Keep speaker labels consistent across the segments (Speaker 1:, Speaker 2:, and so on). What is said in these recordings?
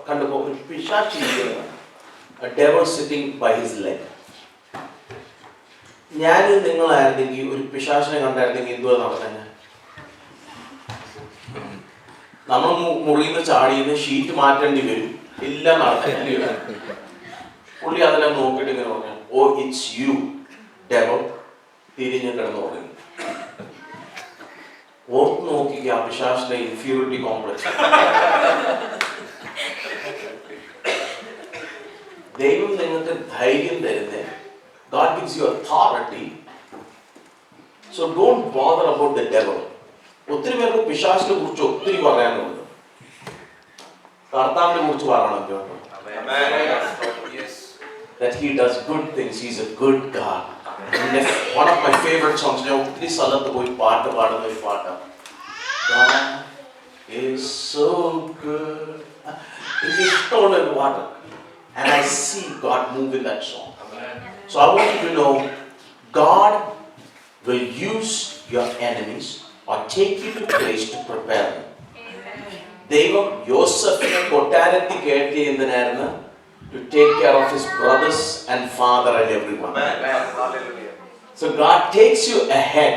Speaker 1: കണ്ടപ്പോൾ ഒരു പിശാചിരിക്കുകയാണ്, devil sitting by his leg. ഞാനും നിങ്ങളായിരുന്നെങ്കിൽ ഒരു പിശാചിനെ കണ്ടായിരുന്നെങ്കിൽ എന്തുവാ നടന്നെ? നമ്മൾ മുറിയിൽ നിന്ന് ചാടിയെന്ന് ഷീറ്റ് മാറ്റേണ്ടി വരും, എല്ലാം നടന്നെ. പുള്ളി അതെല്ലാം നോക്കിയിട്ട് ഇങ്ങനെ പറഞ്ഞു, ഓ ഇറ്റ്സ് യു ഡെവൽ. തിരിഞ്ഞ് കിടന്ന് പറഞ്ഞു. ഓർത്ത് നോക്കിക്കുക ആ പിശാചിന്റെ ഇൻഫീരിയോറിറ്റി കോംപ്ലക്സ്. ദൈവം നിങ്ങൾക്ക് ധൈര്യം തരുന്നേ. God gives you authority. So don't bother about the devil. ഒത്തിരി പേർക്ക് പിശാചിനെ കുറിച്ച് ഒത്തിരി പറയാനുണ്ട്. കർത്താവിനെ കുറിച്ച് പറയണം കേട്ടോ. That he does good things. He's a good God. One of my favorite songs. ഞാൻ ഒത്തിരി സ്ഥലത്ത് പോയി പാട്ട് പാടുന്ന ഒരു പാട്ടാണ്. God is so good. എനിക്ക് ഇഷ്ടമുള്ള ഒരു പാട്ട്. And I see God move in that song. So I want you to know, God will use your enemies or take you to a place to prepare them. ദൈവം യോസഫിനെ കൊട്ടാരത്തിൽ കയറ്റി എന്തിനായിരുന്നു? To take care of his brothers and father and everyone. So God takes you ahead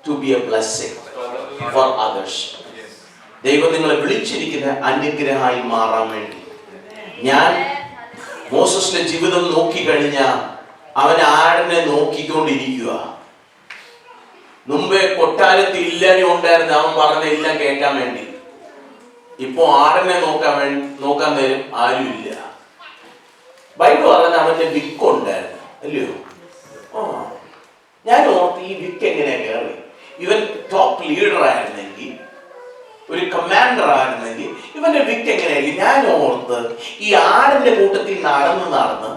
Speaker 1: to be a blessing for others. ദൈവം നിങ്ങളെ വിളിച്ചിരിക്കുന്ന അനുഗ്രഹമായി മാറാൻ വേണ്ടി. ഞാൻ മോസസിന്റെ ജീവിതം നോക്കിക്കഴിഞ്ഞാൽ അവൻ ആടിനെ നോക്കിക്കൊണ്ടിരിക്കുക. മുമ്പേ കൊട്ടാരത്തിൽ ഇല്ലാനി ഉണ്ടായിരുന്നു, അവൻ പറഞ്ഞ എല്ലാം കേൾക്കാൻ വേണ്ടി. ഇപ്പോ ആടിനെ നോക്കാൻ നേരം ആരും ഇല്ല. ബൈബിൾ പറഞ്ഞ അവന്റെ വിക്ക് ഉണ്ടായിരുന്നു, അല്ലയോ? ഞാൻ ഓർത്ത് ഈ വിക്ക് എങ്ങനെയാ കയറി? ഇവൻ ടോപ്പ് ലീഡർ ആയിരുന്നെങ്കിൽ, ഒരു കമാൻഡർ ആയിരുന്നെങ്കിൽ ഇവന്റെ വിക്ക് എങ്ങനെയായിരിക്കും? ഞാൻ ഓർത്ത് ഈ ആടിന്റെ കൂട്ടത്തിൽ നടന്ന്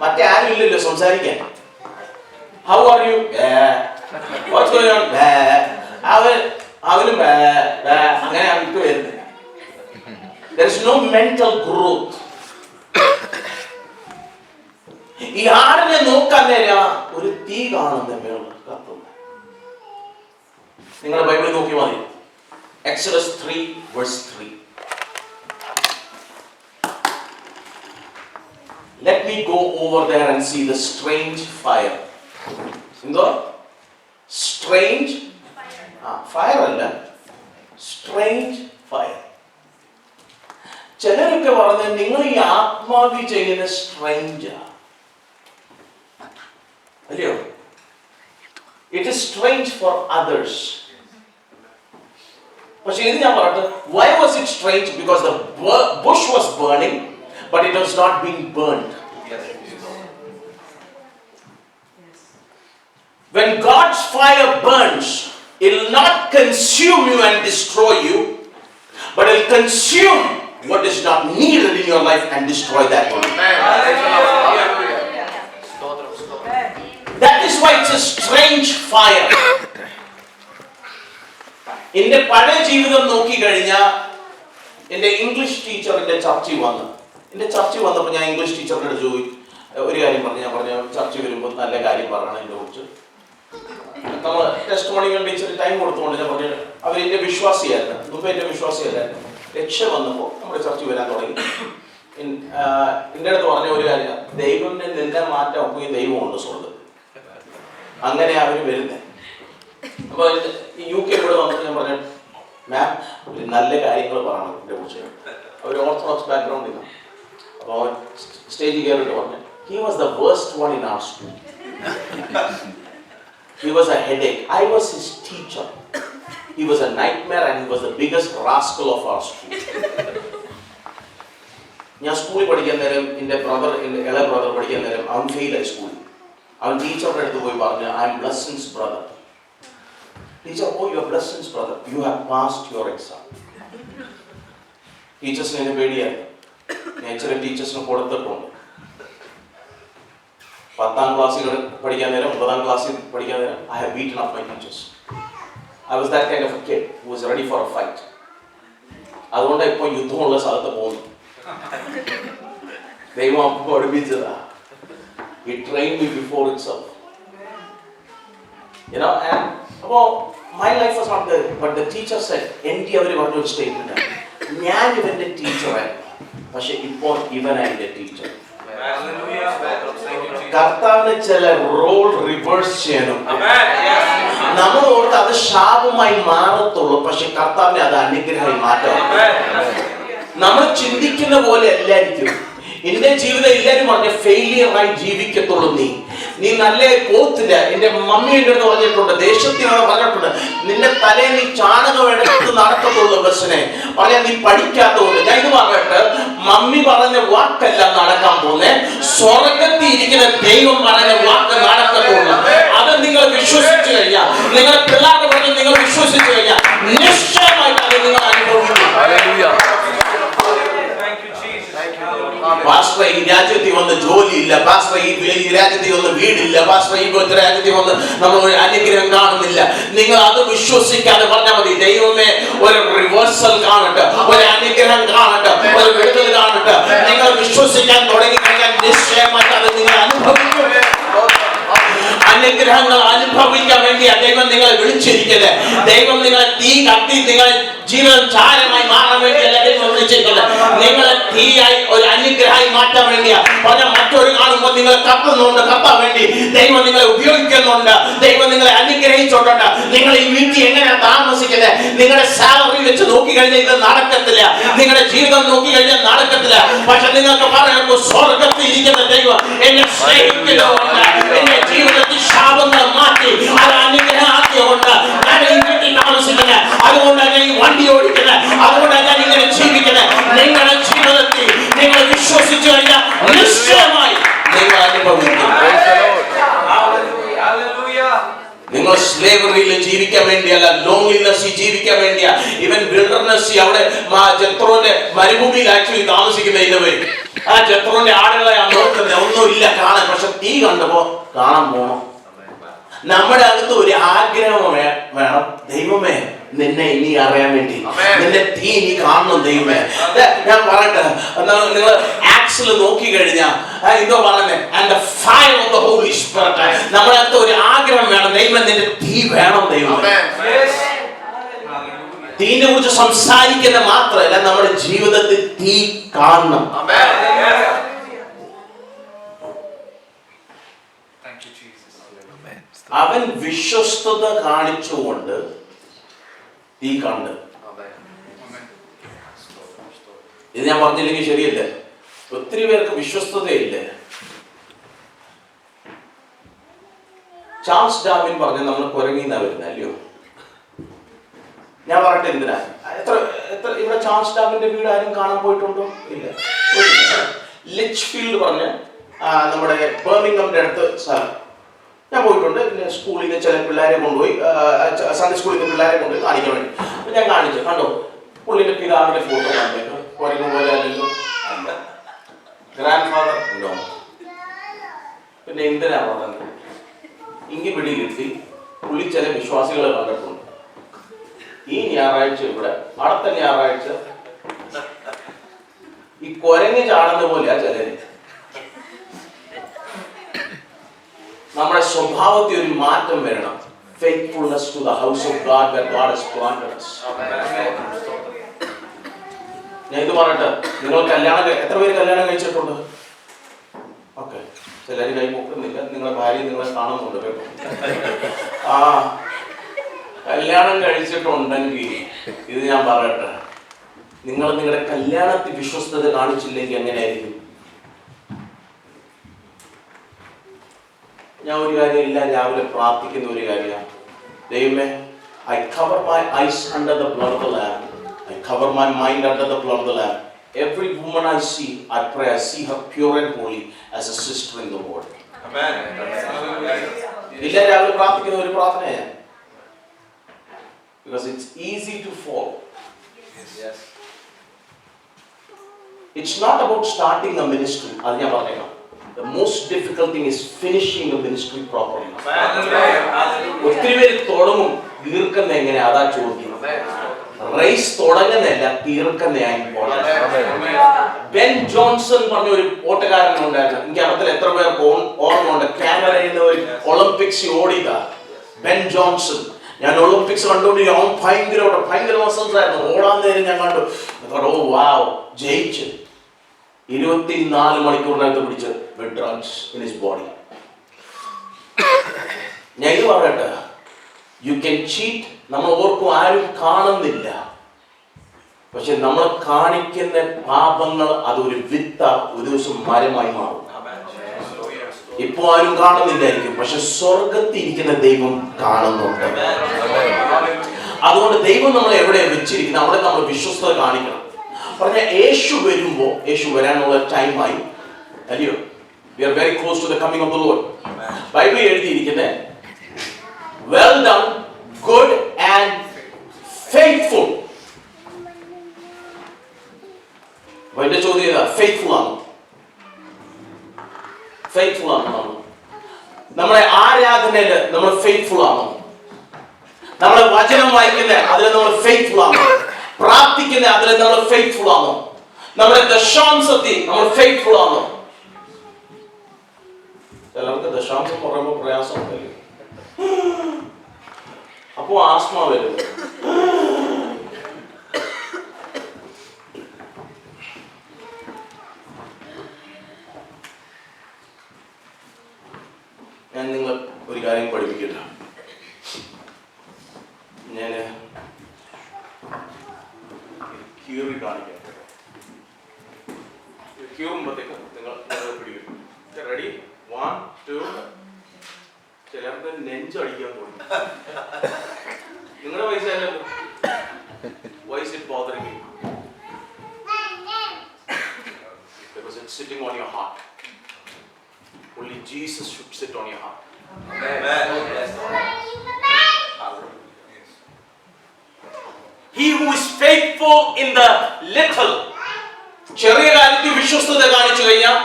Speaker 1: മറ്റേ ആരും ഇല്ലല്ലോ സംസാരിക്കാൻ. How are you, what's going on, അവനും അങ്ങനെ വിക്ക് വരുന്നത്. There is no mental growth. ഈ ആടിനെ നോക്കാൻ നേരം ഒരു തീ കാണുന്ന മേളം കത്തുന്നു. നിങ്ങളുടെ ബൈബിളിൽ നോക്കി മതി. Exodus 3 verse 3. Let me go over there and see the strange fire. എന്തോ strange fire അല്ല, strange fire. ചിലരൊക്കെ പറഞ്ഞ നിങ്ങൾ ഈ ആത്മാവി ചെയ്യുന്ന സ്ട്രേഞ്ചാ, അല്ലയോ? It is strange for others. പക്ഷെ ഇത് ഞാൻ പറയട്ടെ, why was it strange? Because the bush was burning, but it was not being burned. When God's fire burns, it will not consume you and destroy you, but it will consume what is not needed in your life and destroy that one. That is why it's a strange fire. എന്റെ പഴയ ജീവിതം നോക്കി കഴിഞ്ഞാൽ എന്റെ English teacher എന്റെ ചർച്ചിൽ വന്നപ്പോൾ ഞാൻ English ടീച്ചറിനോട് ഒരു കാര്യം പറഞ്ഞു. ഞാൻ പറഞ്ഞു, ചർച്ച വരുമ്പോൾ നല്ല കാര്യം പറയണം എന്നെ കുറിച്ച്. നമ്മൾ ടെസ്റ്റ് മോർണിംഗ് വേണ്ടി ഇച്ചിരി ടൈം കൊടുത്തുകൊണ്ട് ഞാൻ പറഞ്ഞു, അവരെന്റെ വിശ്വാസിയായിരുന്നു, മുമ്പ് എന്റെ വിശ്വാസിയല്ലായിരുന്നു. രക്ഷ വന്നപ്പോൾ നമ്മുടെ ചർച്ച വരാൻ തുടങ്ങി. എൻ്റെ അടുത്ത് പറഞ്ഞ ഒരു കാര്യം, ദൈവം നിന്നെ മാറ്റാൻ ഒപ്പം ദൈവമുണ്ട് സ്വർഗ്ഗത്തിൽ. അങ്ങനെ അവർ വരുന്നത്. അപ്പോൾ UK ഇവിടെ വന്നിട്ട് ഞാൻ പറഞ്ഞു, മാം ഒരു നല്ല കാര്യങ്ങൾ പറയണം എൻ്റെ കുറിച്ച്. ഒരു ഓർത്തഡോക്സ് ബാക്ക്ഗ്രൗണ്ടിൽ നിന്നാണ്. അപ്പോൾ സ്റ്റേജിൽ കയറിയിട്ട് പറഞ്ഞു, he was the worst one in our school. He was a headache. I was his teacher. He was a nightmare and he was the biggest rascal of our school. ഞാൻ സ്കൂളിൽ പഠിക്കാൻ നേരം എൻ്റെ ഇളയ ബ്രദർ പഠിക്കാൻ നേരം അവൻ ഫെയിലായി സ്കൂളിൽ. അവൻ ടീച്ചറുടെ അടുത്ത് പോയി പറഞ്ഞു, I am Blessing's brother. Teacher, oh, you are Blessing's brother. You have passed your exam. ടീച്ചേഴ്സിന് എന്നെ പേടിയായിരുന്നു. ഞാൻ ചില ടീച്ചേഴ്സിന് കൊടുത്തിട്ടുണ്ട്. 10ാം ക്ലാസ്സിൽ പഠിക്കാൻ നേരം, 9ാം ക്ലാസ്സിൽ പഠിക്കാൻ നേരം I have beaten up my teachers. I was that kind of a kid who was ready for a fight. അതുകൊണ്ടാണ് ഇപ്പോൾ യുദ്ധമുള്ള സ്ഥലത്ത് പോകുന്നു. ദൈവം അപ്പോൾ പഠിപ്പിച്ചതാ. He trained me before itself. You know, and അപ്പോൾ my life was not there, but the teacher said, എനിക്ക് അവർ പറഞ്ഞ ഒരു സ്റ്റേറ്റ്മെന്റ് ആണ്, ഞാൻ ഇവന്റെ ടീച്ചറായിരുന്നു. പക്ഷെ ഇപ്പോൾ ഇവനാ എന്റെ ടീച്ചർ. കർത്താവിന് ചില റോൾ റിവേഴ്സ് ചെയ്യണം. നമ്മൾ ഓർത്ത് അത് ശാപമായി മാറത്തുള്ളൂ, പക്ഷെ കർത്താവിനെ അത് അനുഗ്രഹമായി മാറ്റണം. നമ്മൾ ചിന്തിക്കുന്ന പോലെ എല്ലായിരിക്കും എന്റെ ജീവിതം. എല്ലാരും പറഞ്ഞ ഫെയിലിയറായി ജീവിക്കത്തുള്ളൂ. നീ നല്ല പോത്തില്ല. എന്റെ മമ്മി എൻ്റെ അടുത്ത് പറഞ്ഞിട്ടുണ്ട്, ദേശത്തിനോട് പറഞ്ഞിട്ടുണ്ട്, നിന്റെ തലേ നീ ചാണകം എടുത്ത് നടക്കത്തുള്ളൂ ബസ്സിനെ. പറയാൻ നീ പഠിക്കാത്തതുകൊണ്ട്. ഞാൻ ഇത് പറഞ്ഞിട്ട്, മമ്മി പറഞ്ഞ വാക്കല്ല നടക്കാൻ പോകുന്നേ, സ്വർഗത്തിൽ ഇരിക്കുന്ന ദൈവം പറഞ്ഞ വാക്ക് നടക്കത്തുള്ളൂ. അത് നിങ്ങൾ വിശ്വസിച്ചു കഴിഞ്ഞാൽ, നിങ്ങളുടെ പിള്ളേരുടെ പറഞ്ഞ് നിങ്ങൾ വിശ്വസിച്ചു കഴിഞ്ഞാൽ നിശ്ചയമായിട്ട് അത് നിങ്ങൾ അനുഭവിക്കും. പാസ്റ്റർ, ഈ രാജ്യത്തിൽ വന്ന് ജോലിയില്ല, പാസ്റ്റർ ഈ രാജ്യത്തിൽ വന്ന് വീടില്ല, പാസ്റ്റർ ഈ രാജ്യത്തിൽ വന്ന് നമ്മൾ ഒരു അനുഗ്രഹം കാണുന്നില്ല. നിങ്ങൾ അത് വിശ്വസിക്കാതെ പറഞ്ഞാൽ മതി, ദൈവമേ ഒരു റിവേഴ്സൽ കാണട്ടെ, ഒരു അനുഗ്രഹം കാണട്ടെ, ഒരു വിടുതൽ കാണട്ടെ. നിങ്ങൾ വിശ്വസിക്കാൻ തുടങ്ങി കഴിഞ്ഞാൽ നിശ്ചയമായിട്ട് അത് നിങ്ങൾ അനുഭവിക്കും. അനുഗ്രഹങ്ങൾ അനുഭവിക്കാൻ വേണ്ടി ദൈവം നിങ്ങളെ വിളിച്ചിരിക്കുന്നത്. ദൈവം നിങ്ങളെ തീ കത്തി നിങ്ങളെ ജീവിതം ചാരമായി മാറാൻ വേണ്ടിയല്ല ദൈവം വിളിച്ചിരിക്കുന്നത്. നിങ്ങളെ തീയായി ഒരു അനുഗ്രഹമായി മാറ്റാൻ വേണ്ടിയാ. പറഞ്ഞാൽ മറ്റൊരു കാണുമ്പോൾ നിങ്ങൾ കത്തുന്നുണ്ട്, കത്താൻ വേണ്ടി ദൈവം നിങ്ങളെ ഉപയോഗിക്കുന്നുണ്ട്. ദൈവം നിങ്ങളെ അനുഗ്രഹിച്ചോട്ടുണ്ട്. നിങ്ങൾ ഈ വീട്ടിൽ എങ്ങനെയാണ് താമസിക്കുന്നത്? നിങ്ങളുടെ സാലറി വെച്ച് നോക്കിക്കഴിഞ്ഞാൽ ഇത് നടക്കത്തില്ല. നിങ്ങളുടെ ജീവിതം നോക്കിക്കഴിഞ്ഞാൽ നടക്കത്തില്ല. പക്ഷെ നിങ്ങൾക്ക് പറയുമ്പോൾ സ്വർഗത്തിൽ ഇരിക്കുന്ന ദൈവം എന്നെ സ്നേഹിക്കുന്നതുകൊണ്ട്, എന്റെ ജീവിതത്തിൽ ശാപങ്ങൾ മാറ്റി അത് അനുഗ്രഹമാക്കിയുകൊണ്ട് ഞാൻ ഈ വീട്ടിൽ താമസിക്കുന്നത്. അതുകൊണ്ടാണ് ഞാൻ ഈ വണ്ടി ഓടിക്കുന്നത്. അതുകൊണ്ടാണ് ഞാൻ ഇങ്ങനെ ജീവിക്കുന്നത്. നിങ്ങളുടെ ജീവിതത്തിൽ നിങ്ങൾ വിശ്വസിച്ചു കഴിഞ്ഞാൽ നിശ്ചയമായി നിങ്ങൾ അനുഭവിക്കും. നിങ്ങൾ സ്ലേവറിയിൽ ജീവിക്കാൻ വേണ്ടിയല്ല, ലോൺലിനെസ്സിൽ ജീവിക്കാൻ വേണ്ടിയാ. ഇവൻ വിൽഡർനെസ്സിൽ അവിടെ ജത്രോന്റെ മരുഭൂമിയിൽ ആക്ച്വലി താമസിക്കുന്നതിന്റെ ആ ജത്രോന്റെ ആടുകളെ നോക്കുന്നത് ഒന്നുമില്ല കാണാൻ. പക്ഷെ തീ കണ്ടപ്പോ കാണാൻ പോണം. നമ്മുടെ അകത്ത് ഒരു ആഗ്രഹം വേണം, ദൈവമേ നിന്നെ ഇനി അറിയാൻ വേണ്ടി, നിന്റെ തീ ഇനി കാണണം ദൈവമേ. ഞാൻ പറയട്ടെ, നിങ്ങൾ ആക്സിൽ നോക്കി കഴിഞ്ഞാൽ എന്തോ പറഞ്ഞേ, and the fire of the holy spirit. നമ്മുടെ അകത്ത് ഒരു ആഗ്രഹം വേണം, ദൈവമേ നിന്റെ തീ വേണം ദൈവമേ. തീനെ കുറിച്ച് സംസാരിക്കുന്ന മാത്രമല്ല, നമ്മുടെ ജീവിതത്തിൽ തീ കാണണം. അവൻ വിശ്വസ്തത കാണിച്ചുകൊണ്ട് തീ കണ്ട്. ഇത് ഞാൻ പറഞ്ഞില്ലെങ്കിൽ ശരിയല്ല. ഒത്തിരി പേർക്ക് വിശ്വസ്തതയില്ല. ചാൾസ് ഡാർവിൻ പറഞ്ഞ നമ്മൾ കുരങ്ങിന്നാ വരുന്ന അല്ലയോ? ഞാൻ പറയട്ടെ എന്തിനാ? എത്ര ഇവിടെ ചാൾസ് ഡാർവിന്റെ വീട് ആരും കാണാൻ പോയിട്ടുണ്ടോ? ഇല്ല. ലിച്ച്ഫീൽഡ് പറഞ്ഞ് നമ്മുടെ ബർമിംഗമിന്റെ അടുത്ത് സ്ഥലം ഞാൻ പോയിട്ടുണ്ട്. പിന്നെ സ്കൂളിൽ നിന്ന് ചില പിള്ളേരെ കൊണ്ടുപോയി, സൺഡേ സ്കൂളിൽ നിന്ന് പിള്ളേരെ കൊണ്ടുപോയി കാണിക്കാൻ വേണ്ടി. അപ്പൊ ഞാൻ കാണിച്ചു, കണ്ടോ പുള്ളിന്റെ പിതാവിന്റെ ഫോട്ടോ കണ്ടേക്ക്. കുരങ്ങ് പോലെ അല്ലല്ലോ, അല്ല. ഗ്രാൻഡ് ഫാദർ ഉണ്ടോ? പിന്നെ എന്തിനാ പറഞ്ഞത്? ഇങ്ങി പിടി കിട്ടി. പുള്ളി ചില വിശ്വാസികളെ കണ്ടിട്ടുണ്ട്. ഈ ഞായറാഴ്ച ഇവിടെ, അടുത്ത ഞായറാഴ്ച ഈ കുരങ്ങ് ചാടുന്ന പോലെയാ ചിലര്. നമ്മുടെ സ്വഭാവത്തിൽ ഒരു മാറ്റം വരണം. Faithfulness to the house of God where God has planted us. ഞാൻ ഇത് പറയട്ടെ, നിങ്ങൾ എത്ര പേര് കല്യാണം കഴിച്ചിട്ടുണ്ട്? ഓക്കെ, ചിലര് കൈ പൊക്കുന്നില്ല. നിങ്ങളെ ഭാര്യ നിങ്ങളെ കാണുന്നുണ്ട് കേട്ടോ. കല്യാണം കഴിച്ചിട്ടുണ്ടെങ്കിൽ ഇത് ഞാൻ പറയട്ടെ, നിങ്ങൾ നിങ്ങളുടെ കല്യാണത്തിൽ വിശ്വസ്തത കാണിച്ചില്ലെങ്കിൽ എങ്ങനെയായിരിക്കും? ഞാൻ ഒരു കാര്യം എല്ലാം രാവിലെ പ്രാർത്ഥിക്കുന്ന ഒരു കാര്യമാണ്, ദൈവമേ I cover my eyes under the blood of the Lamb. I cover my mind under the blood of the Lamb. Every woman I see, I pray I see her pure and holy as a sister in the Lord. Amen. ഇല്ല രാവിലെ പ്രാർത്ഥിക്കുന്ന ഒരു പ്രാർത്ഥനയാണ്. Because it's easy to fall. Yes. It's not about starting a ministry. അത് ഞാൻ പറഞ്ഞേക്കാം. The most difficult thing is finishing the ministry properly. ഒത്തിരി പേര് തുടങ്ങും, തീർക്കുന്ന എങ്ങനെ? അതാ ചോദ്യം. റേസ് തുടങ്ങുന്നല്ല, തീർക്കുന്നതായി പോകണം. ബെൻ ജോൺസൺ പറഞ്ഞ ഒരു ഓട്ടക്കാരൻ ഉണ്ടായിരുന്നു. എനിക്ക് അർത്ഥത്തിൽ എത്ര പേർക്ക് ഓർമ്മയുണ്ട്? കാനഡയിൽ നിന്ന് ഒരു ഒളിമ്പിക്സ് ഓടിയതാ ബെൻ ജോൺസൺ. ഞാൻ ഒളിമ്പിക്സ് കണ്ടുകൊണ്ട് അവൻ ഭയങ്കര മസിൽസ് ആയിരുന്നു. ഓടാൻ നേരം ഞാൻ കണ്ടു, ഓ വാവ്, ജയിച്ചു. 24 മണിക്കൂറിനകത്ത് പിടിച്ച് വിഡ്രോസ് ഇൻ ഹിസ് ബോഡി. ഞാൻ ഇത് പറയട്ടെ, യു ക്യാൻ ചീറ്റ്. നമ്മൾ ഓർക്കും ആരും കാണുന്നില്ല, പക്ഷെ നമ്മൾ കാണിക്കുന്ന പാപങ്ങൾ അതൊരു വിത്ത ഒരു ദിവസം മരമായി മാറും. ഇപ്പൊ ആരും കാണുന്നില്ലായിരിക്കും, പക്ഷെ സ്വർഗത്തിൽ ഇരിക്കുന്ന ദൈവം കാണുന്നുണ്ട്. അതുകൊണ്ട് ദൈവം നമ്മളെ എവിടെ വെച്ചിരിക്കുന്നത് അവിടെ നമ്മൾ വിശ്വസ്തത കാണിക്കണം. പറഞ്ഞ യേശു വരുമ്പോ, യേശു വരാനുള്ള ടൈമായി, അല്ലയോ? We are very close to the coming of the Lord. ബൈബിളിൽ എഴുതിയിരിക്കുന്നത് well done, good and faithful. എന്റെ ചോദ്യം ഏതാ? ഫെയ്ത്ത്ഫുൾ ആണോ? ഫെയ്ത്ത്ഫുൾ ആണോ? നമ്മുടെ ആരാധനയില് നമ്മൾ ഫെയ്ത്ത്ഫുൾ ആണോ? നമ്മളെ വചനം വായിക്കുന്ന അതിൽ നമ്മൾ ഫെയ്ത്ത്ഫുൾ ആണോ? പ്രാർത്ഥിക്കുന്ന അതിൽ നമ്മൾ ഫെയ്ത്ത്ഫുൾ ആണോ? നമ്മുടെ ദശാംശത്തിൽ നമ്മൾ ഫെയ്ത്ത്ഫുൾ ആണോ? ചിലർക്ക് ദശാംശം പറയുമ്പോൾ പ്രയാസമുണ്ടല്ലേ, അപ്പോ ആസ്മ വരും. ഞാൻ നിങ്ങൾ ഒരു കാര്യം പഠിപ്പിക്കില്ല. ഞാൻ ക്യൂറി കാണിക്കാം. ക്യൂറുമ്പോഴത്തേക്ക് നിങ്ങൾ പിടിക്കും. റെഡി? 1 2. ചിലർക്ക് നെഞ്ചടിക്കാൻ തോന്നും. നിങ്ങളുടെ വയസ്സല്ലോ. Why is it bothering me? Because it's sitting on your heart. Only Jesus should sit on your heart. Amen. He who is faithful in the little, ചെറിയ കാര്യത്തിൽ വിശ്വസ്തത കാണിച്ചു കഴിഞ്ഞാൽ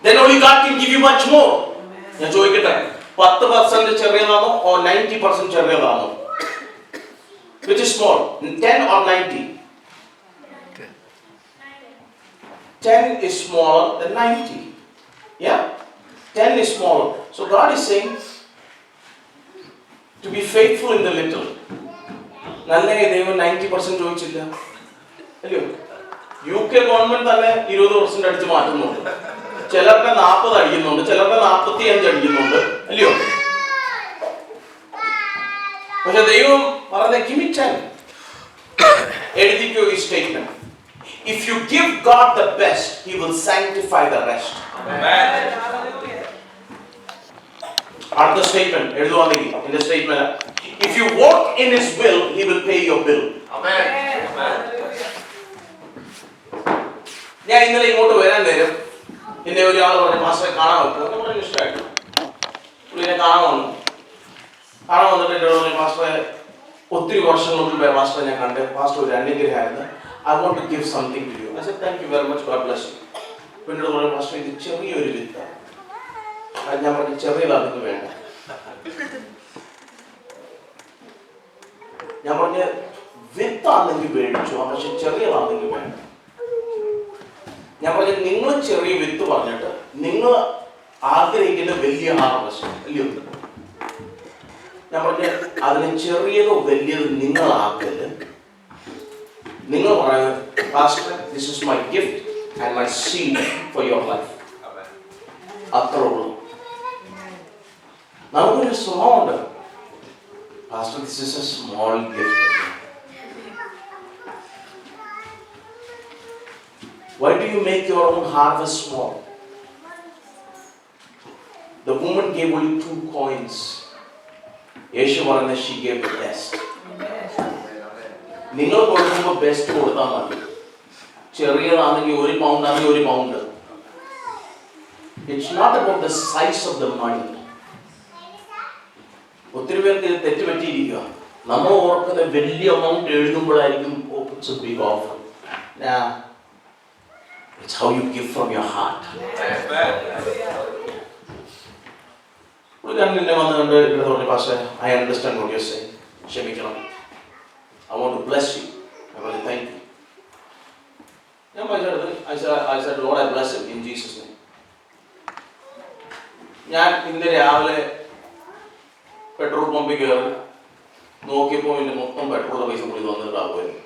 Speaker 1: then only God can give you much more. ഞാൻ ചോദിക്കട്ടെ, 10% ചെറിയതാണോ or 90% ചെറിയതാണോ? Which is small, 10 or 90? 10 is smaller than 90. Yeah, 10 is smaller. So God is saying to be faithful in the little. നല്ല ദൈവം 90% ചോദിച്ചില്ല, അല്ലയോ? UK ഗവൺമെന്റ് തന്നെ 20% അടിച്ച് മാറ്റുന്നുണ്ട്. ചിലർക്ക് 40 അടിക്കുന്നുണ്ട്, ചിലർക്ക് 45 അടിക്കുന്നുണ്ട്, അല്ലയോ? പക്ഷെ ദൈവം പറഞ്ഞ give me 10. എഴുതിക്കോ ഈ statement. If you give God the best, He will sanctify the rest. Amen. അടുത്ത സ്റ്റേറ്റ്മെന്റ് എഴുതുവാണെങ്കിൽ ഇതിന്റെ statement, if you walk in His will, He will pay your bill. Amen. ഞാൻ ഇന്നലെ ഇങ്ങോട്ട് വരാൻ നേരം എന്നെ ഒരാൾ പറഞ്ഞു, മാസ്റ്ററെ കാണാൻ വെക്കുക. നമ്മുടെ ഇഷ്ടമായിട്ട് പുള്ളിനെ കാണാൻ വന്നിട്ട് എന്നോട് പറഞ്ഞു, മാസ്റ്ററെ ഒത്തിരി വർഷങ്ങൾക്ക് മുമ്പേ മാസ്റ്ററെ ഞാൻ കണ്ട്, മാസ്റ്റർ ഒരു അനുഗ്രഹമായിരുന്നു. I want to give something to you. I said, thank you very much, God bless you. എന്നോട് പറഞ്ഞു, മാസ്റ്റർ ഇത് ചെറിയൊരു വിത്താണ്. ഞാൻ പറഞ്ഞു, ചെറിയതാണെന്ന് വേണ്ട. ഞാൻ പറഞ്ഞ വിത്താണെങ്കിൽ മേടിച്ചു, പക്ഷെ ചെറിയതാണെങ്കിൽ വേണ്ട. ഞാൻ പറഞ്ഞ നിങ്ങൾ ചെറിയ വിത്ത് പറഞ്ഞിട്ട് നിങ്ങൾ ആഗ്രഹിക്കുന്ന വലിയ ഹാർവസ്റ്റ്, അല്ലയോ? ഞാൻ പറഞ്ഞ അതിന് ചെറിയതോ വലിയതോ നിങ്ങളാക്കല്. നിങ്ങൾ പറയുന്നത്, pastor this is my gift and my seed for your life. അത്രേ ഉള്ളൂ. നമുക്കൊരു സ്വഭാവമുണ്ട്, pastor this is A small gift. Why do you make your own harvest small? The woman gave only 2 coins. Yeshua, she gave the best. നിങ്ങൾ കൊടുക്കുമ്പോൾ best കൊടുത്താൽ മതി. ചെറിയതാണെങ്കിൽ 1 pound ആണെങ്കിൽ 1 pound. It's not about the size of the money. ഒത്തിരി പേർക്ക് ഇത് തെറ്റുപറ്റിയിരിക്കുക. നമ്മൾ ഓർക്കുന്ന വലിയ amount എഴുതുമ്പോഴായിരിക്കും it's a big offer. Nah. It's how you give from your heart. I understand what you're saying. I want to bless you. I want to thank you. I said, Lord, I bless him in Jesus' name. ഞാൻ ഇന്ന് രാവിലെ petrol പമ്പിൽ കയറി നോക്കിയപ്പോൾ എൻ്റെ മൊത്തം പെട്രോളിൻ്റെ പൈസ കൂടി തന്നിട്ടാകുമായിരുന്നു.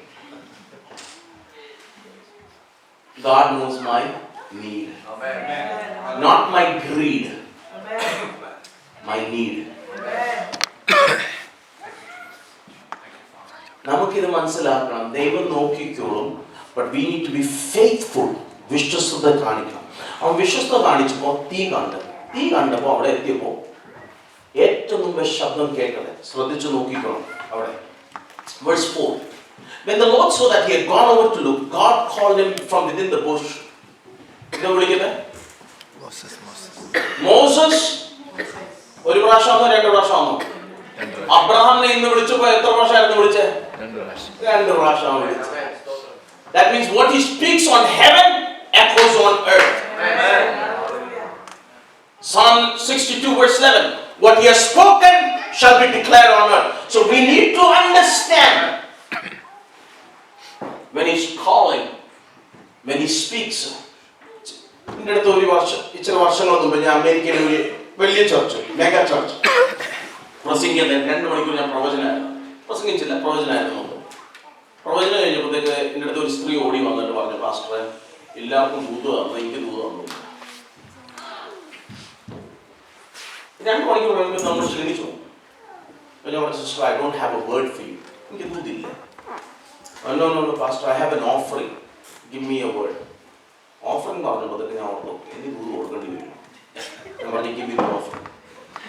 Speaker 1: God knows my need. Not my greed. My need. നമുക്കിത് മനസ്സിലാക്കണം. ദൈവം നോക്കിക്കോളും. But we need to be faithful. വിശ്വസ്തത കാണിക്കണം. അവൻ വിശ്വസ്തത കാണിച്ചപ്പോൾ തീ കണ്ടപ്പോൾ അവിടെ എത്തിയപ്പോൾ ഏറ്റവും മുമ്പ് ശബ്ദം കേൾക്കണേ. ശ്രദ്ധിച്ചു നോക്കിക്കോണം അവിടെ. Verse 4. When the Lord saw that he had gone over to look, God called him from within the bush. എന്താ വിളിക്കുന്നത്? മോസസ്. ഒരു പ്രാവശ്യമാണോ 2 പ്രാവശ്യമാണോ? അബ്രഹാമിനെ ഇന്ന് വിളിച്ചപ്പോൾ എത്ര പ്രാവശ്യമായിരുന്നു വിളിച്ചേ? 2 പ്രാവശ്യമാണ് വിളിച്ചത്. That means what he speaks on heaven echoes on earth. Psalm 62 verse 11. What he has spoken shall be declared on earth. So we need to understand when he's calling, when he speaks. എൻ്റെ അടുത്ത് ഒരു വർഷം ഇച്ചിരി വർഷങ്ങൾക്ക് മുമ്പ് ഞാൻ അമേരിക്കയിലെ ഒരു വലിയ ചർച്ച്, മെഗാ ചർച്ച് പ്രസംഗിക്കുന്നത് 2 മണിക്കൂർ ഞാൻ പ്രസംഗിച്ചില്ല, പ്രവചനമായിരുന്നു. പ്രവചനം കഴിഞ്ഞപ്പോഴത്തേക്ക് എൻ്റെ അടുത്ത് ഒരു സ്ത്രീ ഓടി വന്നിട്ട് പറഞ്ഞു, പാസ്റ്ററെ എല്ലാവർക്കും ദൂത് തന്നു, എനിക്ക് ദൂത് തന്നു. 2 മണിക്കൂർ കഴിയുമ്പോൾ നമ്മൾ ക്ഷണിച്ചു. ഞാൻ പറഞ്ഞു, sister I don't have a word for you. എനിക്ക് ദൂതില്ല. No pastor I have an offering, give me a word. Offering പറഞ്ഞപ്പോഴത്തേക്ക് ഞാൻ ഓർത്തു എനിക്ക് ദൂത് കൊടുക്കേണ്ടി വരും. ഞാൻ പറഞ്ഞു ഗിവ് മീ ദ ഓഫറിംഗ്.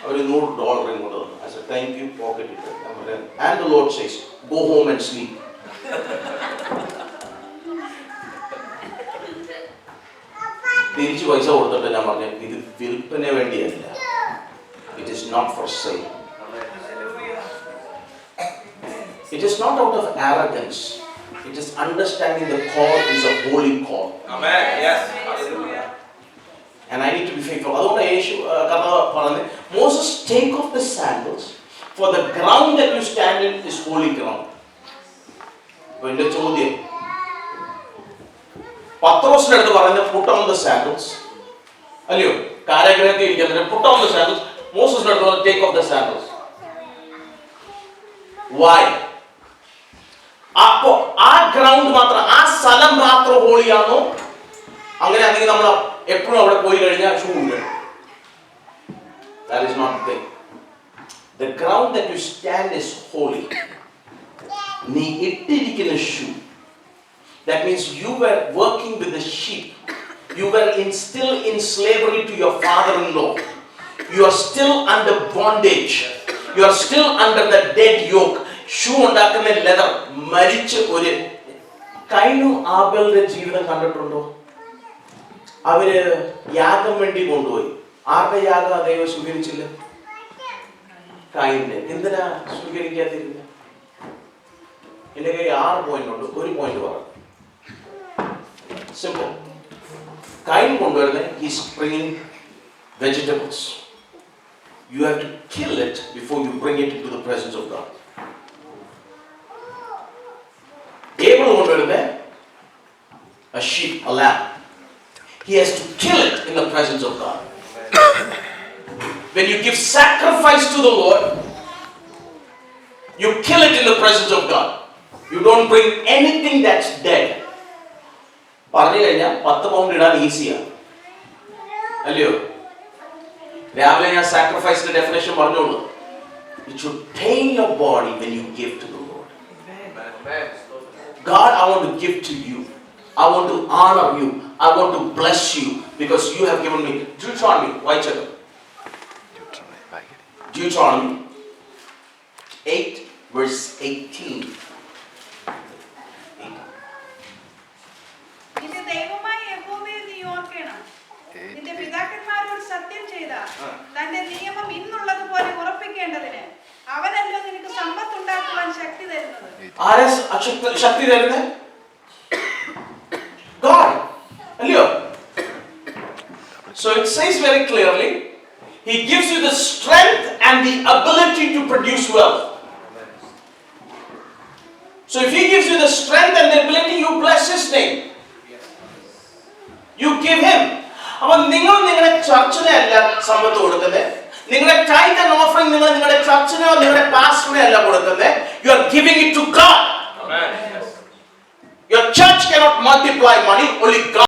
Speaker 1: അവർ $100 ഇങ്ങോട്ട് തന്നു. I said thank you, pocket ഇട്ട്. ഞാൻ പറഞ്ഞു and the Lord says go home and sleep. തിരിച്ച് പൈസ കൊടുത്തിട്ട് ഞാൻ പറഞ്ഞു ഇത് വിൽപ്പന വേണ്ടിയല്ല. It is not for sale. It is not out of arrogance. It is understanding the call is a holy call.
Speaker 2: Amen. Yes. Hallelujah.
Speaker 1: And I need to be faithful. അതുകൊണ്ട് യേശു കഥ പറഞ്ഞത് Moses take off the sandals for the ground that you stand in is holy ground. അപ്പോൾ എൻ്റെ ചോദ്യം പത്രോസിന്റെ അടുത്ത് പറയുന്നത് put on the sandals. അല്ലയോ കാരാഗ്രഹത്തിൽ ഇരിക്കുന്നത് put on the sandals. Moses not going to take off the sandals. Why? അപ്പോൾ ആ ഗ്രൗണ്ട് മാത്രം, ആ സ്ഥലം മാത്രം ഹോളിയാണോ? അങ്ങനെയാണെങ്കിൽ നമ്മൾ എപ്പോഴും അവിടെ പോയി കഴിഞ്ഞാൽ ഷൂ ഇടണം. That is not the thing. The ground that you stand is holy. നീ ഇട്ടിരിക്കുന്ന shoe, that means you were working with the sheep. You were still in slavery to your father-in-law. You are still under bondage. You are still under the dead yoke. Shoe ഉണ്ടാക്കുന്ന leather മരിച്ച് ഒരു കൈനും ആബേലിന്റെ ജീവിതം കണ്ടിട്ടുണ്ടോ? അവര് യാഗം വേണ്ടി കൊണ്ടുപോയി. ആരുടെ യാഗം ദൈവം സ്വീകരിച്ചില്ല? കൈന്റെ. എന്തിനാ സ്വീകരിക്കാതിരുന്ന? എന്റെ കൈ 6 പോയിന്റ് ഉണ്ട്, ഒരു പോയിന്റ് പറ. സിമ്പിൾ. കൈൻ കൊണ്ടുവരുന്ന he's bringing vegetables. You have to kill it before you bring it into the presence of God. Abel കൊണ്ടുവരുന്ന a sheep, a lamb. He has to kill it in the presence of God. When you give sacrifice to the Lord, you kill it in the presence of God. You don't bring anything that's dead. പറഞ്ഞു കഴിഞ്ഞാൽ 10 pound ഇടാൻ ഈസിയാണ്, അല്ലയോ? രാവിലെ ഞാൻ സാക്രിഫൈസിന്റെ definition പറഞ്ഞോളൂ. It should pain your body when you give to the Lord. God, I want to give to you. I want to honor you. I want to bless you because you have given me. Deuteronomy, വായിച്ചോ. Deuteronomy 8 verse 18.
Speaker 3: നിന്റെ ദൈവമായ യഹോവയെ നീ ഓർക്കണം. നിന്റെ പിതാക്കന്മാരോട് സത്യം ചെയ്ത തന്റെ നിയമം ഇന്നുള്ളതുപോലെ ഉറപ്പിക്കേണ്ടതിന് അവനല്ലോ നിനക്ക് സമ്പത്ത് ഉണ്ടാക്കുവാൻ ശക്തി തരുന്നത്.
Speaker 1: ആരാ ശക്തി തരുന്നത്? God. അല്ലയോ? So it says very clearly, He gives you the strength and the ability to produce wealth. So if He gives you the strength and the ability, you bless His name. You give Him. അപ്പോൾ നിങ്ങൾ നിങ്ങളുടെ ചർച്ചിനെ അല്ല സമ്പത്ത് കൊടുക്കുന്നത്. നിങ്ങളുടെ tithe and offering നിങ്ങൾ നിങ്ങളുടെ ചർച്ചിനോ നിങ്ങളുടെ പാസ്റ്ററിനോ അല്ല കൊടുക്കുന്നത്. You are giving it to God. Amen. Your church cannot multiply money, only God.